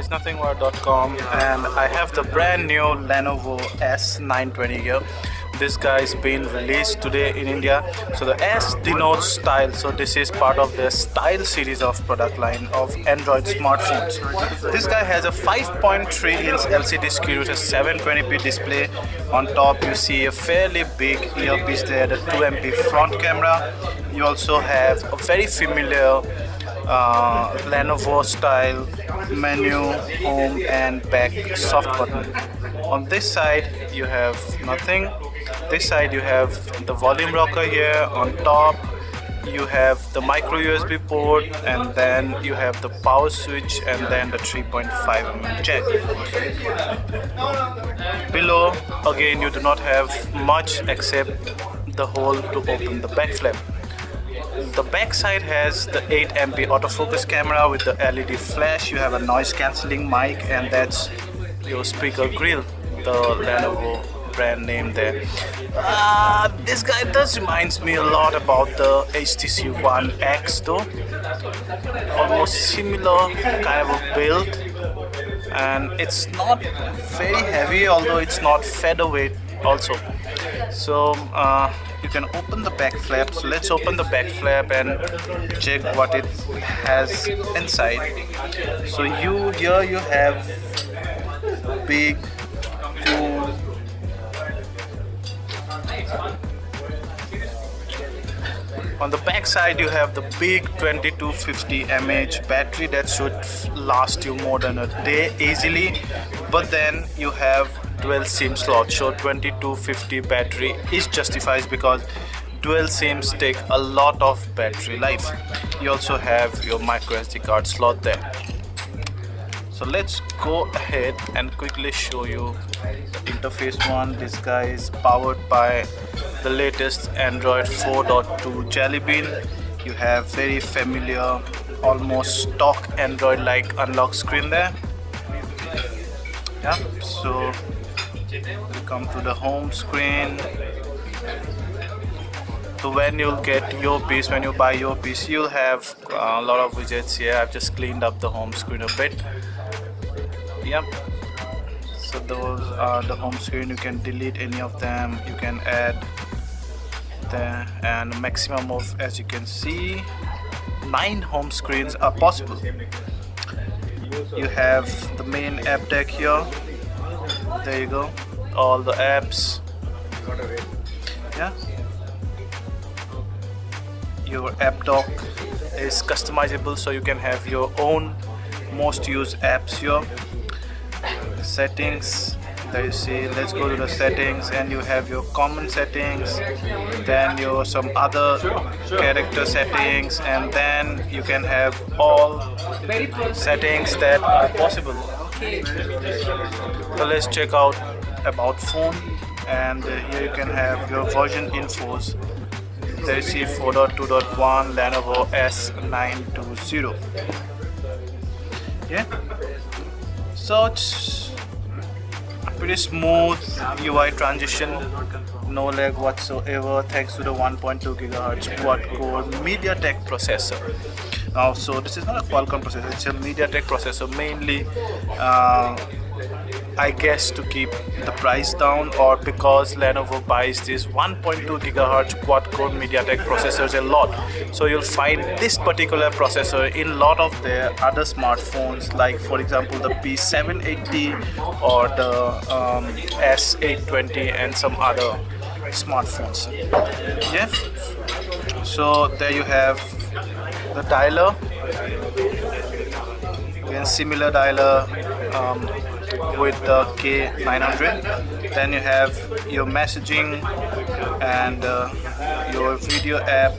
guys, nothingwire.com, and I have the brand new Lenovo S920 here. This guy's been released today in India. So the S denotes style, so this is part of the style series of product line of Android smartphones. This guy has a 5.3-inch LCD screen with a 720p display. On top you see a fairly big earpiece there, the 2MP front camera. You also have a very familiar Lenovo style menu, home and back soft button. On this side you have nothing. This side you have the volume rocker here. On top you have the micro USB port, and then you have the power switch, and then the 3.5mm jack. Below again you do not have much except the hole to open the back flap. The back side has the 8MP autofocus camera with the LED flash. You have a noise cancelling mic, and that's your speaker grill, the Lenovo brand name there. This guy does reminds me a lot about the HTC One X though. Almost similar kind of a build, and it's not very heavy, although it's not featherweight also. So you can open the back flap. So let's open the back flap and check what it has inside. So here you have big cool on the back side you have the big 2250 mAh battery that should last you more than a day easily, but then you have dual SIM slot, so 2250 battery is justified because dual SIMs take a lot of battery life. You also have your micro SD card slot there. So let's go ahead and quickly show you the interface one. This guy is powered by the latest Android 4.2 Jelly Bean. You have very familiar, almost stock Android-like unlock screen there. Yeah, so we come to the home screen. So when you'll get your piece, when you buy your piece, you'll have a lot of widgets here. I've just cleaned up the home screen a bit. Yep, so those are the home screen. You can delete any of them, you can add there, and maximum of, as you can see, 9 home screens are possible. You have the main app deck here. There you go, all the apps. Yeah, your app dock is customizable, so you can have your own most used apps here. Settings, there you see, let's go to the settings, and you have your common settings, then your some other character settings, and then you can have all settings that are possible. So let's check out about phone, and here you can have your version infos. There you see 4.2.1 Lenovo S920. Yeah, so it's a pretty smooth UI transition, no lag whatsoever, thanks to the 1.2 GHz quad-core MediaTek processor. Now, so this is not a Qualcomm processor, it's a MediaTek processor, mainly I guess to keep the price down, or because Lenovo buys these 1.2 GHz quad-core MediaTek processors a lot. So you'll find this particular processor in a lot of their other smartphones, like for example the P780 or the S820 and some other smartphones. Yeah. So there you have the dialer. Again, similar dialer with the K900. Then you have your messaging and your video app.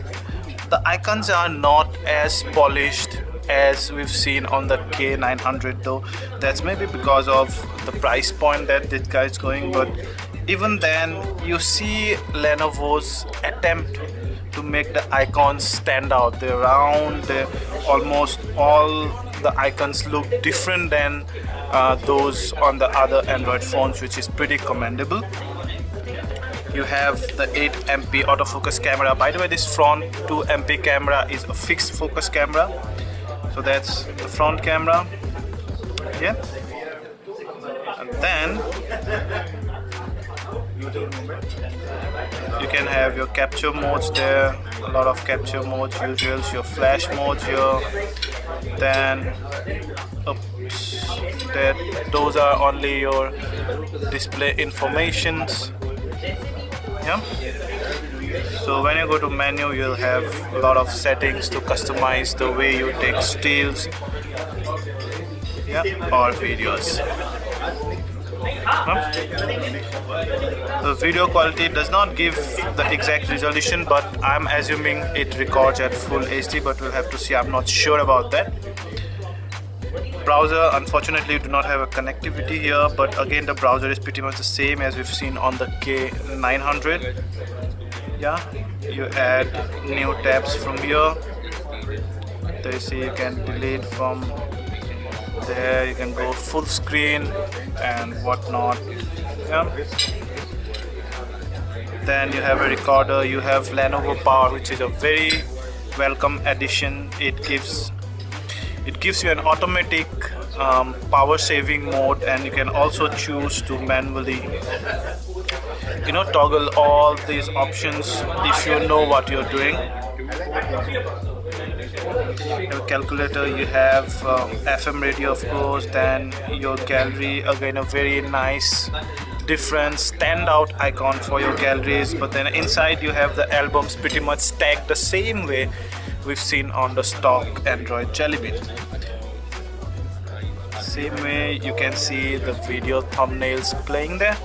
The icons are not as polished as we've seen on the K900 though. That's maybe because of the price point that this guy is going, but even then you see Lenovo's attempt to make the icons stand out. They're round, almost all the icons look different than those on the other Android phones, which is pretty commendable. You have the 8MP autofocus camera. By the way, this front 2MP camera is a fixed focus camera. So that's the front camera. Yeah, and then you can have your capture modes there, a lot of capture modes, usuals, your flash modes here. Then those are only your display informations. Yeah. So when you go to menu, you'll have a lot of settings to customize the way you take stills, yeah, or videos. The video quality does not give the exact resolution, but I'm assuming it records at full HD, but we'll have to see. I'm not sure about that. Browser, unfortunately, you do not have a connectivity here, but again the browser is pretty much the same as we've seen on the K900. Yeah, you add new tabs from here. There you see you can delete from there, you can go full screen and whatnot. Yeah. Then you have a recorder, you have Lenovo Power, which is a very welcome addition. It gives you an automatic power saving mode, and you can also choose to manually toggle all these options if you know what you're doing. Your calculator, you have FM radio, of course, then your gallery, again a very nice different standout icon for your galleries. But then inside you have the albums pretty much stacked the same way we've seen on the stock Android Jelly Bean. Same way you can see the video thumbnails playing there.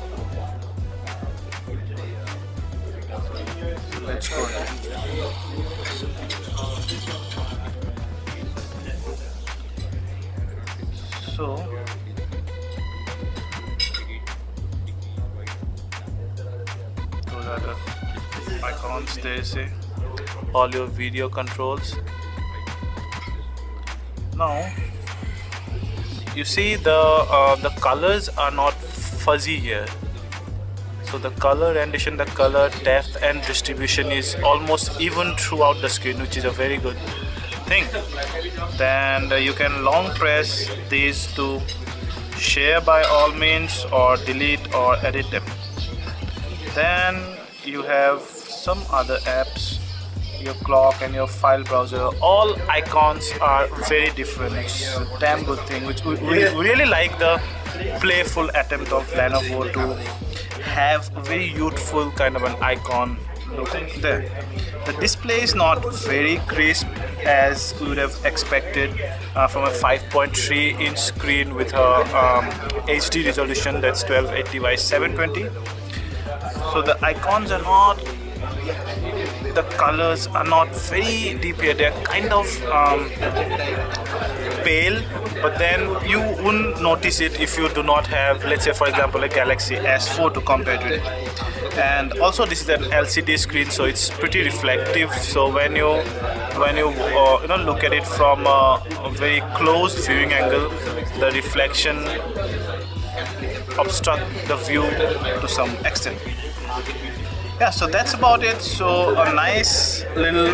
Let's go ahead. So those are the icons there, say all your video controls. Now you see the colors are not fuzzy here. So the color rendition, the color depth and distribution is almost even throughout the screen, which is a very good thing. Then you can long press these to share by all means, or delete or edit them. Then you have some other apps, your clock and your file browser. All icons are very different. It's a damn good thing, which we really like the playful attempt of Lenovo to have a very youthful kind of an icon look there. The display is not very crisp as we would have expected from a 5.3 inch screen with a HD resolution that's 1280 by 720. So the icons are not, the colors are not very deep here. They're kind of pale, but then you wouldn't notice it if you do not have, let's say for example, a Galaxy S4 to compare with it. And also this is an LCD screen, so it's pretty reflective. So when you look at it from a very close viewing angle, the reflection obstruct the view to some extent. Yeah, so that's about it. So a nice little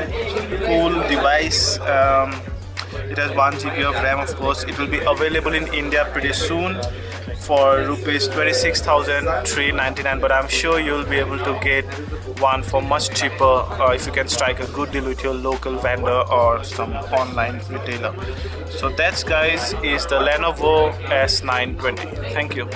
cool device. It has 1 GB of RAM, of course. It will be available in India pretty soon for rupees 26,399, but I'm sure you'll be able to get one for much cheaper if you can strike a good deal with your local vendor or some online retailer. So that's, guys, is the Lenovo S920. Thank you.